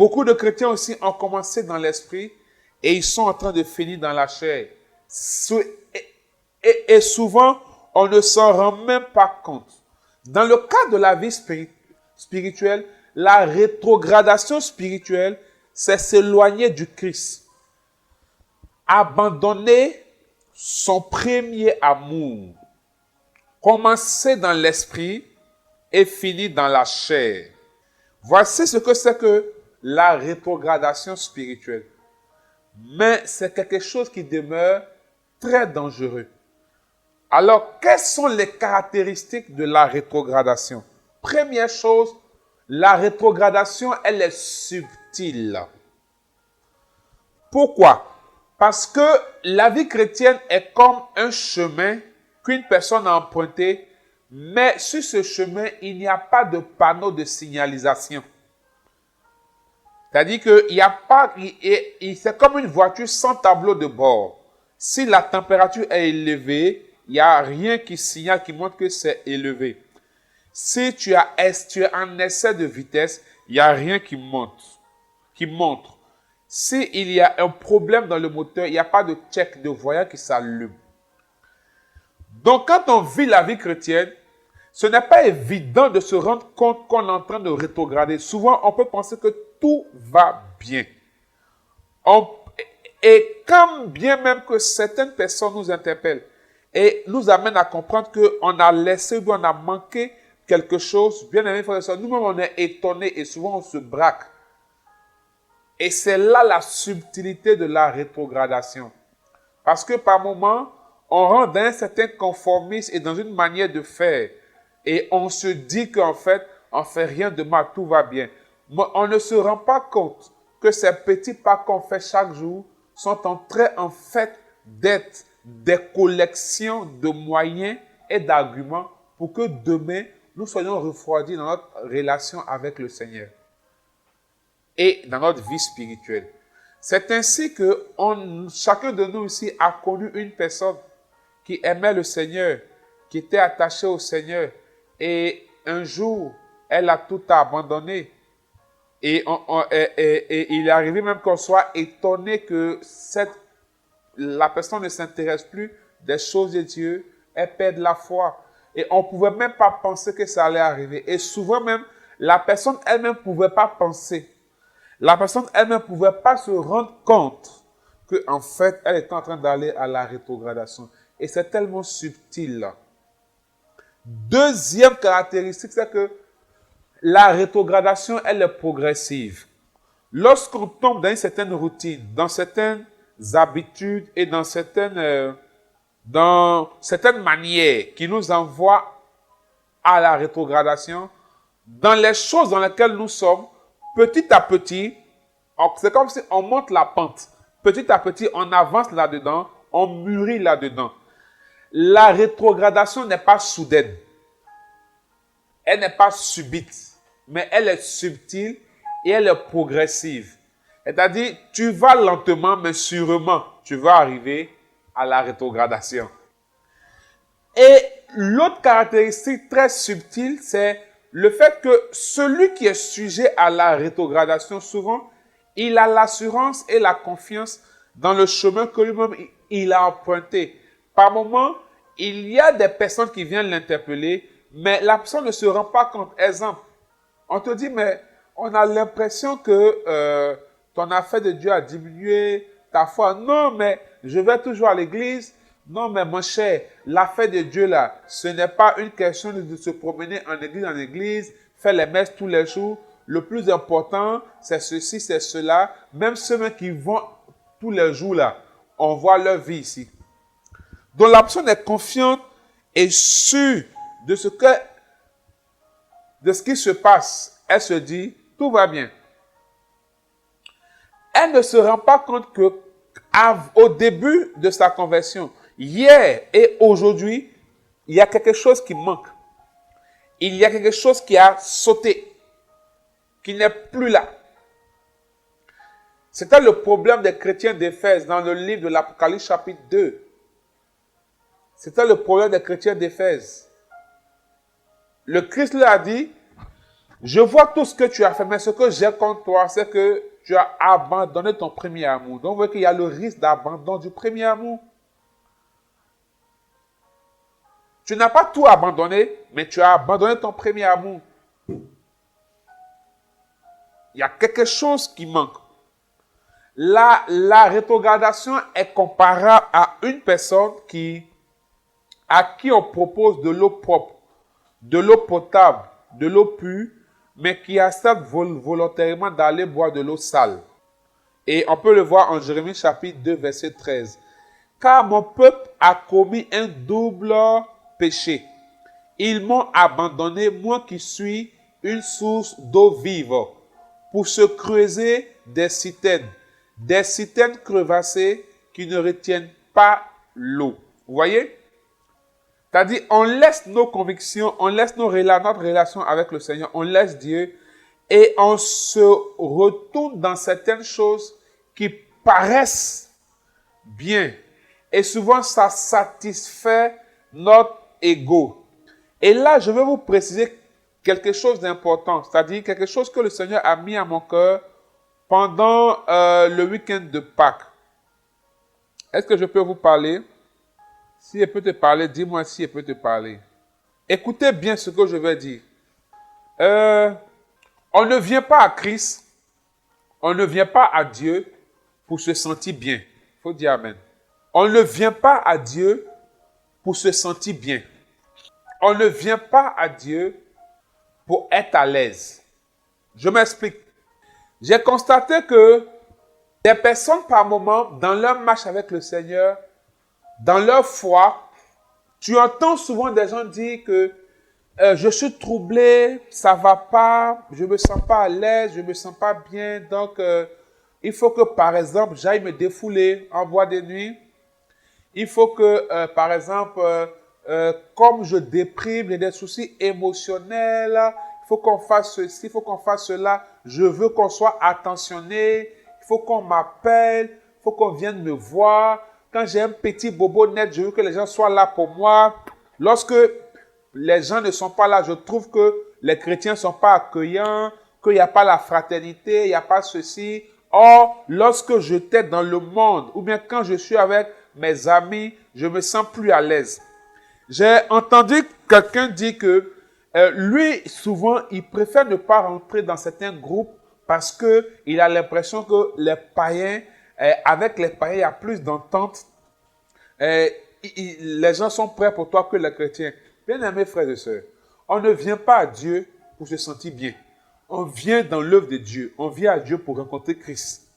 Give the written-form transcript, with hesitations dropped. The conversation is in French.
beaucoup de chrétiens aussi ont commencé dans l'esprit et ils sont en train de finir dans la chair. Et souvent, on ne s'en rend même pas compte. Dans le cas de la vie spirituelle, la rétrogradation spirituelle, c'est s'éloigner du Christ. Abandonner son premier amour. Commencer dans l'esprit et finir dans la chair. Voici ce que c'est que la rétrogradation spirituelle. Mais c'est quelque chose qui demeure très dangereux. Alors, quelles sont les caractéristiques de la rétrogradation? Première chose, la rétrogradation, elle est subtile. Pourquoi? Parce que la vie chrétienne est comme un chemin qu'une personne a emprunté, mais sur ce chemin, il n'y a pas de panneau de signalisation. C'est-à-dire qu'il n'y a pas, c'est comme une voiture sans tableau de bord. Si la température est élevée, il n'y a rien qui signale, qui montre que c'est élevé. Si tu es en excès de vitesse, il n'y a rien qui montre. S'il y a un problème dans le moteur, il n'y a pas de check de voyant qui s'allume. Donc, quand on vit la vie chrétienne, ce n'est pas évident de se rendre compte qu'on est en train de rétrograder. Souvent, on peut penser que tout va bien. Et quand bien même que certaines personnes nous interpellent et nous amènent à comprendre qu'on a laissé ou on a manqué quelque chose, bien aimé frères et sœurs, nous-mêmes on est étonnés et souvent on se braque. Et c'est là la subtilité de la rétrogradation. Parce que par moments, on rentre dans un certain conformisme et dans une manière de faire. Et on se dit qu'en fait, on ne fait rien de mal, tout va bien. Mais on ne se rend pas compte que ces petits pas qu'on fait chaque jour sont en train, en fait, d'être des collections de moyens et d'arguments pour que demain, nous soyons refroidis dans notre relation avec le Seigneur et dans notre vie spirituelle. C'est ainsi que chacun de nous ici a connu une personne qui aimait le Seigneur, qui était attachée au Seigneur, et un jour, elle a tout abandonné. Et il est arrivé même qu'on soit étonné que la personne ne s'intéresse plus des choses de Dieu, elle perd la foi. Et on ne pouvait même pas penser que ça allait arriver. Et souvent même, la personne elle-même ne pouvait pas penser. La personne elle-même ne pouvait pas se rendre compte qu'en fait, elle était en train d'aller à la rétrogradation. Et c'est tellement subtil là. Deuxième caractéristique, c'est que la rétrogradation, elle est progressive. Lorsqu'on tombe dans une certaine routine, dans certaines habitudes et dans certaines manières qui nous envoient à la rétrogradation, dans les choses dans lesquelles nous sommes, petit à petit, c'est comme si on monte la pente. Petit à petit, on avance là-dedans, on mûrit là-dedans. La rétrogradation n'est pas soudaine. Elle n'est pas subite, mais elle est subtile et elle est progressive. C'est-à-dire, tu vas lentement, mais sûrement, tu vas arriver à la rétrogradation. Et l'autre caractéristique très subtile, c'est le fait que celui qui est sujet à la rétrogradation, souvent, il a l'assurance et la confiance dans le chemin que lui-même il a emprunté. Par moments, il y a des personnes qui viennent l'interpeller, mais la personne ne se rend pas compte. Exemple, on te dit, mais on a l'impression que ton affaire de Dieu a diminué, ta foi. Non, mais je vais toujours à l'église. Non, mais mon cher, l'affaire de Dieu là, ce n'est pas une question de se promener en église, faire les messes tous les jours. Le plus important, c'est ceci, c'est cela. Même ceux qui vont tous les jours là, on voit leur vie ici. Donc la personne est confiante et sûre de ce qui se passe. Elle se dit, tout va bien. Elle ne se rend pas compte que au début de sa conversion, hier et aujourd'hui, il y a quelque chose qui manque. Il y a quelque chose qui a sauté, qui n'est plus là. C'était le problème des chrétiens d'Éphèse dans le livre de l'Apocalypse chapitre 2. C'était le problème des chrétiens d'Éphèse. Le Christ leur a dit, Je vois tout ce que tu as fait, mais ce que j'ai contre toi, c'est que tu as abandonné ton premier amour. Donc, vous voyez qu'il y a le risque d'abandon du premier amour. Tu n'as pas tout abandonné, mais tu as abandonné ton premier amour. Il y a quelque chose qui manque. La rétrogradation est comparable à une personne à qui on propose de l'eau propre, de l'eau potable, de l'eau pure, mais qui accepte volontairement d'aller boire de l'eau sale. Et on peut le voir en Jérémie chapitre 2, verset 13. Car mon peuple a commis un double péché. Ils m'ont abandonné, moi qui suis une source d'eau vive, pour se creuser des citernes crevassées qui ne retiennent pas l'eau. Vous voyez? C'est-à-dire, on laisse nos convictions, on laisse notre relation avec le Seigneur, on laisse Dieu et on se retourne dans certaines choses qui paraissent bien. Et souvent, ça satisfait notre ego. Et là, je vais vous préciser quelque chose d'important, c'est-à-dire quelque chose que le Seigneur a mis à mon cœur pendant le week-end de Pâques. Est-ce que je peux vous parler? Si elle peut te parler, dis-moi si elle peut te parler. Écoutez bien ce que je vais dire. On ne vient pas à Christ, on ne vient pas à Dieu pour se sentir bien. Il faut dire Amen. On ne vient pas à Dieu pour se sentir bien. On ne vient pas à Dieu pour être à l'aise. Je m'explique. J'ai constaté que des personnes par moment, dans leur marche avec le Seigneur, dans leur foi, tu entends souvent des gens dire que je suis troublé, ça va pas, je me sens pas à l'aise, je me sens pas bien, donc il faut que par exemple j'aille me défouler en bois de nuit. Il faut que par exemple, comme je déprime, j'ai des soucis émotionnels, il faut qu'on fasse ceci, il faut qu'on fasse cela, je veux qu'on soit attentionné, il faut qu'on m'appelle, il faut qu'on vienne me voir. Quand j'ai un petit bobo net, je veux que les gens soient là pour moi. Lorsque les gens ne sont pas là, je trouve que les chrétiens ne sont pas accueillants, qu'il n'y a pas la fraternité, il n'y a pas ceci. Or, lorsque j'étais dans le monde, ou bien quand je suis avec mes amis, je me sens plus à l'aise. J'ai entendu quelqu'un dire que lui, souvent, il préfère ne pas rentrer dans certains groupes parce qu'il a l'impression que les païens, avec les païens, il y a plus d'entente. Les gens sont prêts pour toi que les chrétiens. Bien-aimés frères et sœurs, on ne vient pas à Dieu pour se sentir bien. On vient dans l'œuvre de Dieu. On vient à Dieu pour rencontrer Christ.